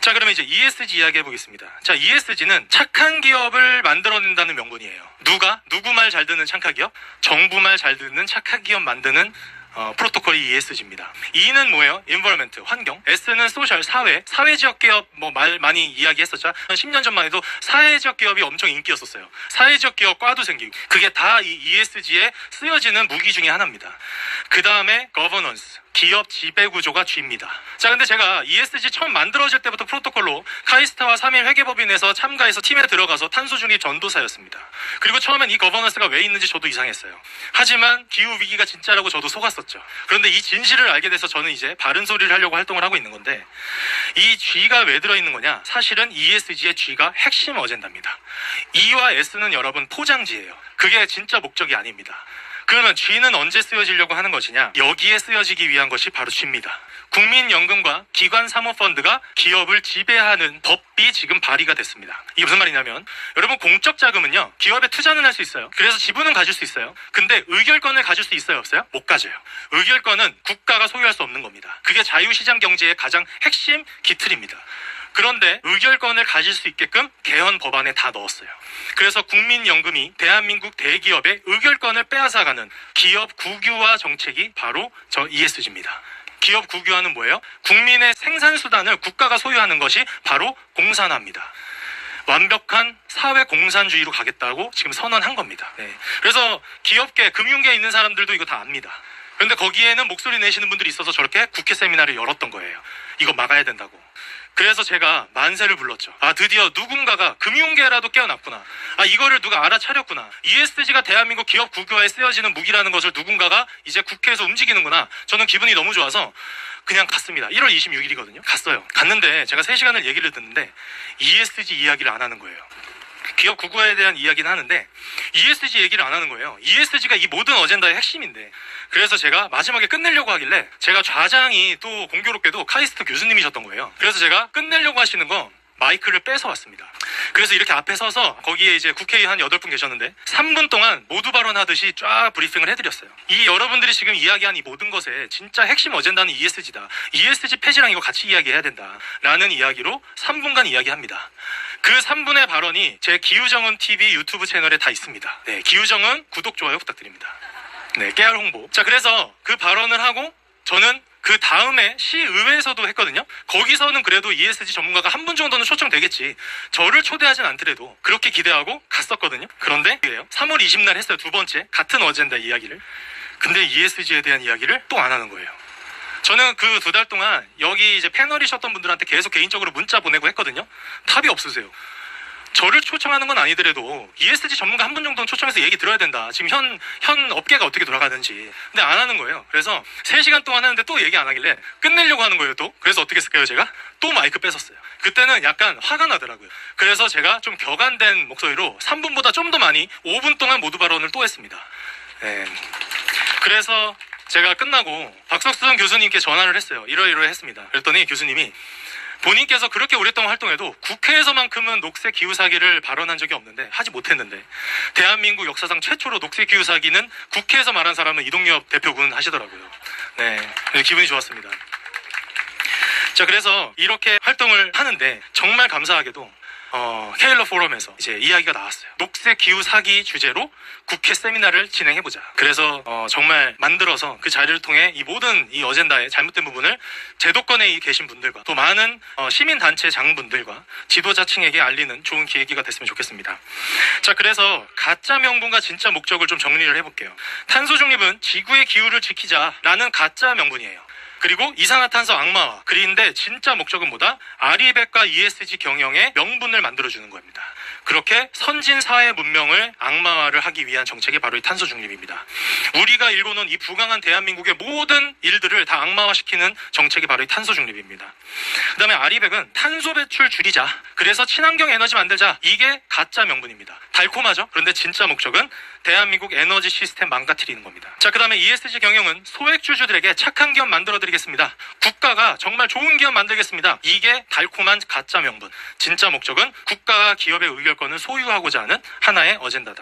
자, 그러면 이제 ESG 이야기 해보겠습니다. 자, ESG는 착한 기업을 만들어낸다는 명분이에요. 누구 말 잘 듣는 착한 기업? 정부 말 잘 듣는 착한 기업 만드는 프로토콜이 ESG입니다. E는 뭐예요? environment, 환경. S는 social, 사회지역 기업 말 많이 이야기했었죠. 한 10년 전만 해도 사회지역 기업이 엄청 인기였었어요. 사회지역 기업 과도 생기고. 그게 다 이 ESG에 쓰여지는 무기 중에 하나입니다. 그 다음에 governance, 기업 지배구조가 G입니다. 자, 근데 제가 ESG 처음 만들어질 때부터 프로토콜로 카이스트와 3일 회계법인에서 참가해서 팀에 들어가서 탄소 중립 전도사였습니다. 그리고 처음엔 이 거버넌스가 왜 있는지 저도 이상했어요. 하지만 기후위기가 진짜라고 저도 속았었죠. 그런데 이 진실을 알게 돼서 저는 이제 바른 소리를 하려고 활동을 하고 있는 건데, 이 G가 왜 들어있는 거냐? 사실은 ESG의 G가 핵심 어젠다입니다. E와 S는 여러분 포장지예요. 그게 진짜 목적이 아닙니다. 그러면 G는 언제 쓰여지려고 하는 것이냐? 여기에 쓰여지기 위한 것이 바로 G입니다. 국민연금과 기관사모펀드가 기업을 지배하는 법이 지금 발의가 됐습니다. 이게 무슨 말이냐면, 여러분 공적 자금은요, 기업에 투자는 할 수 있어요. 그래서 지분은 가질 수 있어요. 근데 의결권을 가질 수 있어요, 없어요? 못 가져요. 의결권은 국가가 소유할 수 없는 겁니다. 그게 자유시장 경제의 가장 핵심 기틀입니다. 그런데 의결권을 가질 수 있게끔 개헌 법안에 다 넣었어요. 그래서 국민연금이 대한민국 대기업의 의결권을 빼앗아가는 기업 국유화 정책이 바로 저 ESG입니다. 기업 국유화는 뭐예요? 국민의 생산수단을 국가가 소유하는 것이 바로 공산화입니다. 완벽한 사회 공산주의로 가겠다고 지금 선언한 겁니다. 네. 그래서 기업계, 금융계에 있는 사람들도 이거 다 압니다. 그런데 거기에는 목소리 내시는 분들이 있어서 저렇게 국회 세미나를 열었던 거예요. 이거 막아야 된다고. 그래서 제가 만세를 불렀죠. 아, 드디어 누군가가 금융계라도 깨어났구나. 아, 이거를 누가 알아차렸구나. ESG가 대한민국 기업 국유화에 쓰여지는 무기라는 것을 누군가가 이제 국회에서 움직이는구나. 저는 기분이 너무 좋아서 그냥 갔습니다. 1월 26일이거든요. 갔어요. 갔는데 제가 3시간을 얘기를 듣는데 ESG 이야기를 안 하는 거예요. 기업 국유화에 대한 이야기는 하는데 ESG 얘기를 안 하는 거예요. ESG가 이 모든 어젠다의 핵심인데. 그래서 제가 마지막에 끝내려고 하길래, 제가 좌장이 또 공교롭게도 카이스트 교수님이셨던 거예요. 그래서 제가 끝내려고 하시는 거 마이크를 뺏어왔습니다. 그래서 이렇게 앞에 서서, 거기에 이제 국회의원 한 8분 계셨는데 3분 동안 모두 발언하듯이 쫙 브리핑을 해드렸어요. 이 여러분들이 지금 이야기한 이 모든 것에 진짜 핵심 어젠다는 ESG다. ESG 폐지랑 이거 같이 이야기해야 된다. 라는 이야기로 3분간 이야기합니다. 그 3분의 발언이 제 기후정은 TV 유튜브 채널에 다 있습니다. 네, 기후정은 구독, 좋아요 부탁드립니다. 네, 깨알 홍보. 자, 그래서 그 발언을 하고 저는 그 다음에 시의회에서도 했거든요. 거기서는 그래도 ESG 전문가가 한 분 정도는 초청되겠지. 저를 초대하진 않더라도 그렇게 기대하고 갔었거든요. 그런데 3월 20날 했어요. 두 번째 같은 어젠다 이야기를. 근데 ESG에 대한 이야기를 또 안 하는 거예요. 저는 그 2달 동안 여기 이제 패널이셨던 분들한테 계속 개인적으로 문자 보내고 했거든요. 답이 없으세요. 저를 초청하는 건 아니더라도 ESG 전문가 한 분 정도는 초청해서 얘기 들어야 된다. 지금 현 업계가 어떻게 돌아가는지. 근데 안 하는 거예요. 그래서 3시간 동안 하는데 또 얘기 안 하길래 끝내려고 하는 거예요, 또. 그래서 어떻게 했을까요, 제가? 또 마이크 뺏었어요. 그때는 약간 화가 나더라고요. 그래서 제가 좀 격안된 목소리로 3분보다 좀 더 많이 5분 동안 모두 발언을 또 했습니다. 네. 그래서 제가 끝나고 박석순 교수님께 전화를 했어요. 이러했습니다. 그랬더니 교수님이, 본인께서 그렇게 오랫동안 활동해도 국회에서만큼은 녹색 기후 사기를 발언한 적이 없는데, 하지 못했는데, 대한민국 역사상 최초로 녹색 기후 사기는 국회에서 말한 사람은 이동엽 대표군 하시더라고요. 네, 기분이 좋았습니다. 자, 그래서 이렇게 활동을 하는데 정말 감사하게도 케일러 포럼에서 이제 이야기가 나왔어요. 녹색 기후 사기 주제로 국회 세미나를 진행해보자. 그래서 정말 만들어서 그 자리를 통해 이 모든 이 어젠다의 잘못된 부분을 제도권에 계신 분들과 또 많은 시민단체 장분들과 지도자층에게 알리는 좋은 계기가 됐으면 좋겠습니다. 자, 그래서 가짜 명분과 진짜 목적을 좀 정리를 해볼게요. 탄소 중립은 지구의 기후를 지키자라는 가짜 명분이에요. 그리고 이산화탄소 악마화, 그린데 진짜 목적은 뭐다? 아리백과 ESG 경영의 명분을 만들어주는 겁니다. 그렇게 선진 사회 문명을 악마화를 하기 위한 정책이 바로 이 탄소 중립입니다. 우리가 일궈놓은 이 부강한 대한민국의 모든 일들을 다 악마화시키는 정책이 바로 이 탄소 중립입니다. 그 다음에 아리백은 탄소 배출 줄이자. 그래서 친환경 에너지 만들자. 이게 가짜 명분입니다. 달콤하죠? 그런데 진짜 목적은 대한민국 에너지 시스템 망가뜨리는 겁니다. 자, 그 다음에 ESG 경영은 소액주주들에게 착한 기업 만들어드리겠습니다. 국가가 정말 좋은 기업 만들겠습니다. 이게 달콤한 가짜 명분. 진짜 목적은 국가가 기업의 의결권을 소유하고자 하는 하나의 어젠다다.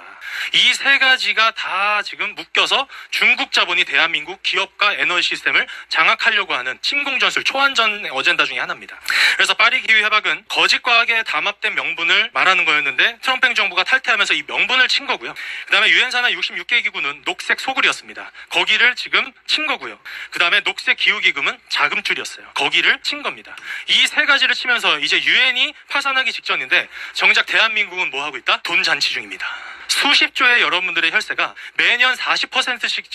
이 세 가지가 다 지금 묶여서 중국 자본이 대한민국 기업과 에너지 시스템을 장악하려고 하는 침공전술 초안전 어젠다 중에 하나입니다. 그래서 파리 기후협약은 거짓 과학에 담합된 명분을 말하는 거였는데 트럼프 행정부가 탈퇴하면서 이 명분을 친 거고요. 그 다음에 유엔 산하 66개 기구는 녹색 소굴이었습니다. 거기를 지금 친 거고요. 그 다음에 녹색 기후기금은 자금줄이었어요. 거기를 친 겁니다. 이 세 가지를 치면서 이제 유엔이 파산하기 직전인데 정작 대한민국은 뭐 하고 있다? 돈 잔치 중입니다. 수십 조의 여러분들의 혈세가 매년 40%씩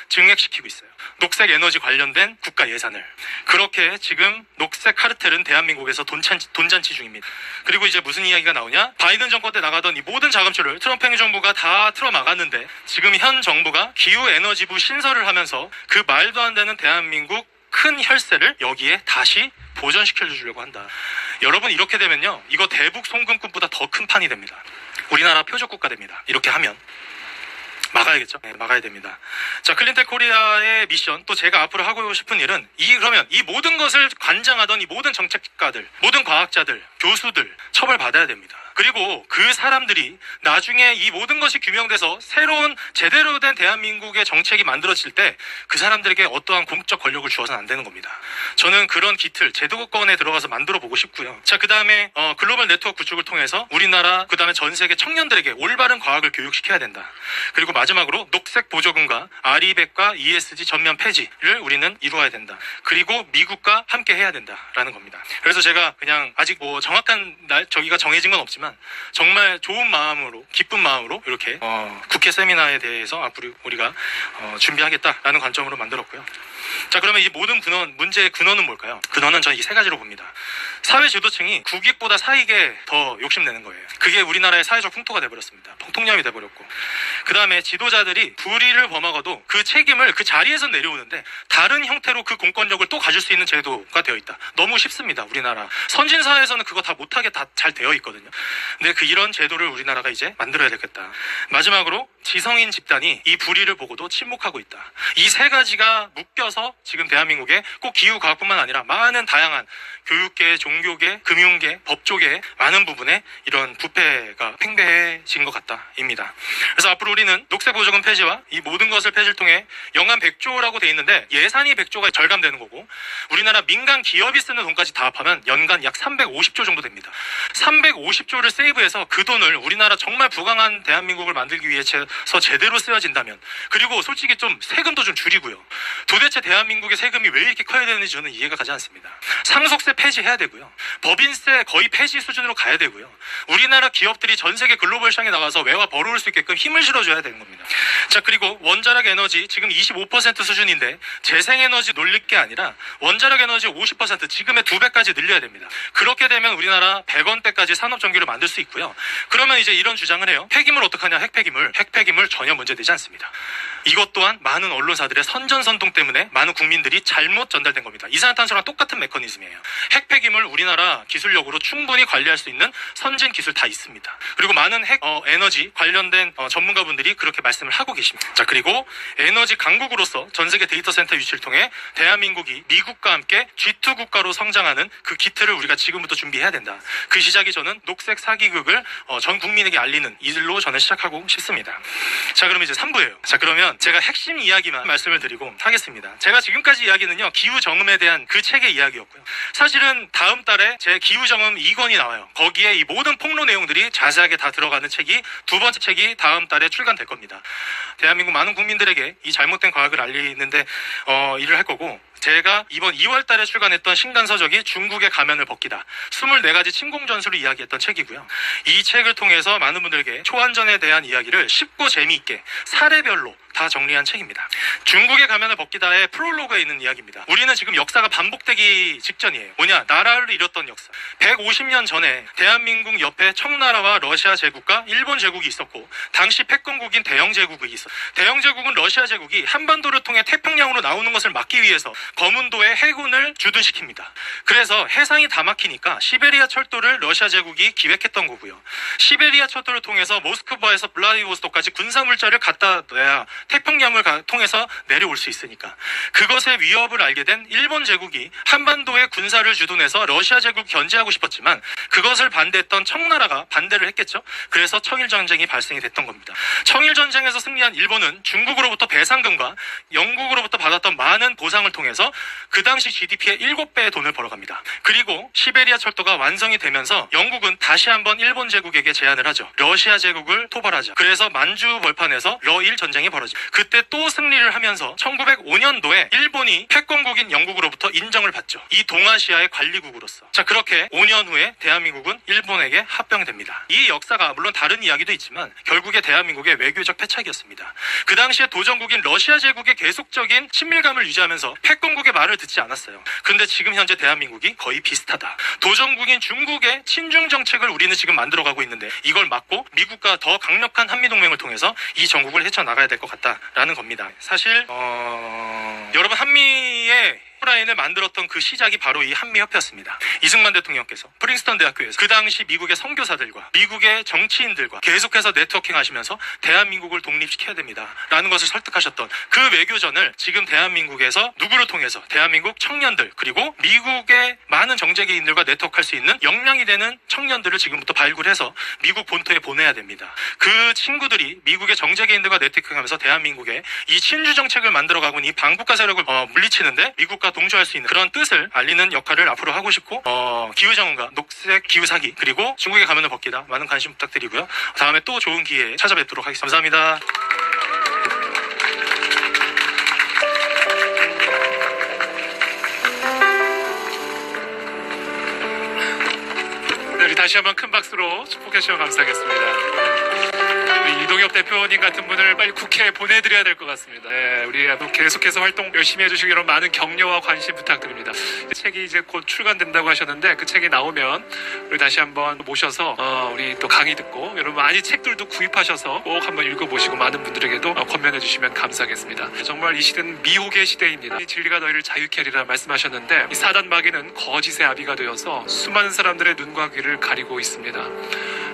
증액시키고 있어요. 녹색 에너지 관련된 국가 예산을. 그렇게 지금 녹색 카르텔은 대한민국에서 돈잔치 중입니다. 그리고 이제 무슨 이야기가 나오냐? 바이든 정권 때 나가던 이 모든 자금줄을 트럼프 행정부가 다 틀어막았는데 지금 현 정부가 기후에너지부 신설을 하면서 그 말도 안 되는 대한민국 큰 혈세를 여기에 다시 보전시켜주려고 한다. 여러분, 이렇게 되면요, 이거 대북 송금꾼보다 더 큰 판이 됩니다. 우리나라 표적국가 됩니다. 이렇게 하면 막아야겠죠? 네, 막아야 됩니다. 자, 클린텍 코리아의 미션, 또 제가 앞으로 하고 싶은 일은 그러면 이 모든 것을 관장하던 이 모든 정책가들, 모든 과학자들, 교수들 처벌받아야 됩니다. 그리고 그 사람들이 나중에 이 모든 것이 규명돼서 새로운 제대로 된 대한민국의 정책이 만들어질 때 그 사람들에게 어떠한 공적 권력을 주어서는 안 되는 겁니다. 저는 그런 기틀, 제도권에 들어가서 만들어 보고 싶고요. 자, 그 다음에 글로벌 네트워크 구축을 통해서 우리나라, 그 다음에 전 세계 청년들에게 올바른 과학을 교육시켜야 된다. 그리고 마지막으로 녹색 보조금과 RE100과 ESG 전면 폐지를 우리는 이루어야 된다. 그리고 미국과 함께 해야 된다라는 겁니다. 그래서 제가 그냥 아직 뭐 정확한 저기가 정해진 건 없지만 정말 좋은 마음으로, 기쁜 마음으로 이렇게 국회 세미나에 대해서 앞으로 우리가 준비하겠다라는 관점으로 만들었고요. 자, 그러면 이 모든 문제의 근원은 뭘까요? 근원은 저는 이 세 가지로 봅니다. 사회 지도층이 국익보다 사익에 더 욕심내는 거예요. 그게 우리나라의 사회적 풍토가 돼버렸습니다. 통념이 돼버렸고, 그 다음에 지도자들이 불의를 범하고도 그 책임을 그 자리에서 내려오는데 다른 형태로 그 공권력을 또 가질 수 있는 제도가 되어 있다. 너무 쉽습니다. 우리나라 선진 사회에서는 그거 다 못하게 다 잘 되어 있거든요. 근데 이런 제도를 우리나라가 이제 만들어야 되겠다. 마지막으로 지성인 집단이 이 불의를 보고도 침묵하고 있다. 이 세 가지가 묶여서 지금 대한민국에 꼭 기후과학뿐만 아니라 많은 다양한 교육계, 종교계, 금융계, 법조계 많은 부분에 이런 부패가 팽배해진 것 같다입니다. 그래서 앞으로 우리는 녹색 보조금 폐지와 이 모든 것을 폐지를 통해 연간 100조라고 돼 있는데 예산이 100조가 절감되는 거고 우리나라 민간 기업이 쓰는 돈까지 다 합하면 연간 약 350조 정도 됩니다. 350조를 세이브해서 그 돈을 우리나라 정말 부강한 대한민국을 만들기 위해서 제대로 쓰여진다면, 그리고 솔직히 좀 세금도 좀 줄이고요. 도대체 대한민국의 세금이 왜 이렇게 커야 되는지 저는 이해가 가지 않습니다. 상속세 폐지해야 되고요. 법인세 거의 폐지 수준으로 가야 되고요. 우리나라 기업들이 전 세계 글로벌 시장에 나가서 외화 벌어올 수 있게끔 힘을 실어줘야 되는 겁니다. 자, 그리고 원자력 에너지 지금 25% 수준인데 재생에너지 놀릴 게 아니라 원자력 에너지 50% 지금의 2배까지 늘려야 됩니다. 그렇게 되면 우리나라 100원대까지 산업전기를 만들 수 있고요. 그러면 이제 이런 주장을 해요. 폐기물 어떡하냐, 핵폐기물 전혀 문제되지 않습니다. 이것 또한 많은 언론사들의 선전선동 때문에 많은 국민들이 잘못 전달된 겁니다. 이산화탄소랑 똑같은 메커니즘이에요. 핵폐기물 우리나라 기술력으로 충분히 관리할 수 있는 선진 기술 다 있습니다. 그리고 많은 핵 에너지 관련된 전문가분들이 그렇게 말씀을 하고 계십니다. 자, 그리고 에너지 강국으로서 전 세계 데이터 센터 유치를 통해 대한민국이 미국과 함께 G2 국가로 성장하는 그 기틀을 우리가 지금부터 준비해야 된다. 그 시작이 저는 녹색 사기극을 전 국민에게 알리는 일로 저는 시작하고 싶습니다. 자, 그럼 이제 3부예요. 자, 그러면 제가 핵심 이야기만 말씀을 드리고 하겠습니다. 제가 지금까지 이야기는요, 기후정음에 대한 그 책의 이야기였고요. 사실은 다음 달에 제 기후정음 2권이 나와요. 거기에 이 모든 폭로 내용들이 자세하게 다 들어가는 책이, 두 번째 책이 다음 달에 출간될 겁니다. 대한민국 많은 국민들에게 이 잘못된 과학을 알리는데 일을 할 거고, 제가 이번 2월 달에 출간했던 신간서적이 중국의 가면을 벗기다, 24가지 침공전술을 이야기했던 책이고요. 이 책을 통해서 많은 분들에게 초안전에 대한 이야기를 쉽고 재미있게 사례별로 다 정리한 책입니다. 중국의 가면을 벗기다의 프롤로그에 있는 이야기입니다. 우리는 지금 역사가 반복되기 직전이에요. 뭐냐? 나라를 잃었던 역사. 150년 전에 대한민국 옆에 청나라와 러시아 제국과 일본 제국이 있었고, 당시 패권국인 대영 제국이 있었어요. 대영 제국은 러시아 제국이 한반도를 통해 태평양으로 나오는 것을 막기 위해서 거문도에 해군을 주둔시킵니다. 그래서 해상이 다 막히니까 시베리아 철도를 러시아 제국이 기획했던 거고요. 시베리아 철도를 통해서 모스크바에서 블라디보스토크까지 군사물자를 갖다 놔야 태평양을 통해서 내려올 수 있으니까. 그것의 위협을 알게 된 일본 제국이 한반도에 군사를 주둔해서 러시아 제국 견제하고 싶었지만 그것을 반대했던 청나라가 반대를 했겠죠. 그래서 청일전쟁이 발생이 됐던 겁니다. 청일전쟁에서 승리한 일본은 중국으로부터 배상금과 영국으로부터 받았던 많은 보상을 통해서 그 당시 GDP의 7배의 돈을 벌어갑니다. 그리고 시베리아 철도가 완성이 되면서 영국은 다시 한번 일본 제국에게 제안을 하죠. 러시아 제국을 토벌하자. 그래서 만주 벌판에서 러일 전쟁이 벌어집니다. 그때 또 승리를 하면서 1905년도에 일본이 패권국인 영국으로부터 인정을 받죠. 이 동아시아의 관리국으로서. 자, 그렇게 5년 후에 대한민국은 일본에게 합병됩니다. 이 역사가 물론 다른 이야기도 있지만 결국에 대한민국의 외교적 패착이었습니다. 그 당시에 도전국인 러시아 제국의 계속적인 친밀감을 유지하면서 패권국의 말을 듣지 않았어요. 그런데 지금 현재 대한민국이 거의 비슷하다. 도전국인 중국의 친중 정책을 우리는 지금 만들어가고 있는데 이걸 막고 미국과 더 강력한 한미동맹을 통해서 이 전국을 헤쳐나가야 될 것 같다라는 겁니다. 사실 여러분, 한미의 라인을 만들었던 그 시작이 바로 이 한미협회였습니다. 이승만 대통령께서 프린스턴 대학교에서 그 당시 미국의 선교사들과 미국의 정치인들과 계속해서 네트워킹 하시면서 대한민국을 독립시켜야 됩니다 라는 것을 설득하셨던 그 외교전을 지금 대한민국에서 누구를 통해서 대한민국 청년들 그리고 미국의 많은 정재계인들과 네트워크할 수 있는 역량이 되는 청년들을 지금부터 발굴해서 미국 본토에 보내야 됩니다. 그 친구들이 미국의 정재계인들과 네트워킹하면서 대한민국의 이 친주 정책을 만들어가고 이 반국가 세력을 물리치는데 미국과 동조할 수 있는 그런 뜻을 알리는 역할을 앞으로 하고 싶고, 기후정원과 녹색 기후사기 그리고 중국의 가면을 벗기다 많은 관심 부탁드리고요. 다음에 또 좋은 기회에 찾아뵙도록 하겠습니다. 감사합니다. 네, 우리 다시 한번 큰 박수로 축복해 주시면 감사하겠습니다. 우리 이동엽 대표님 같은 분을 빨리 국회에 보내드려야 될 것 같습니다. 네, 우리 계속해서 활동 열심히 해주시기 이런 많은 격려와 관심 부탁드립니다. 책이 이제 곧 출간된다고 하셨는데 그 책이 나오면 우리 다시 한번 모셔서 우리 또 강의 듣고 여러분 많이 책들도 구입하셔서 꼭 한번 읽어보시고 많은 분들에게도 권면해 주시면 감사하겠습니다. 정말 이 시대는 미혹의 시대입니다. 이 진리가 너희를 자유케 하리라 말씀하셨는데 이 사단 마귀는 거짓의 아비가 되어서 수많은 사람들의 눈과 귀를 가리고 있습니다.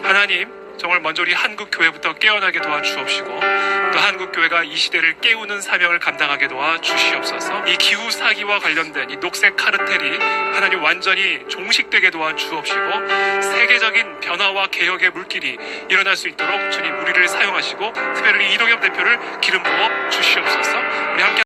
하나님, 정말 먼저 우리 한국교회부터 깨어나게 도와주옵시고 또 한국교회가 이 시대를 깨우는 사명을 감당하게 도와주시옵소서. 이 기후사기와 관련된 이 녹색 카르텔이 하나님 완전히 종식되게 도와주옵시고 세계적인 변화와 개혁의 물길이 일어날 수 있도록 주님 우리를 사용하시고 특별히 이동엽 대표를 기름 부어 주시옵소서. 우리 함께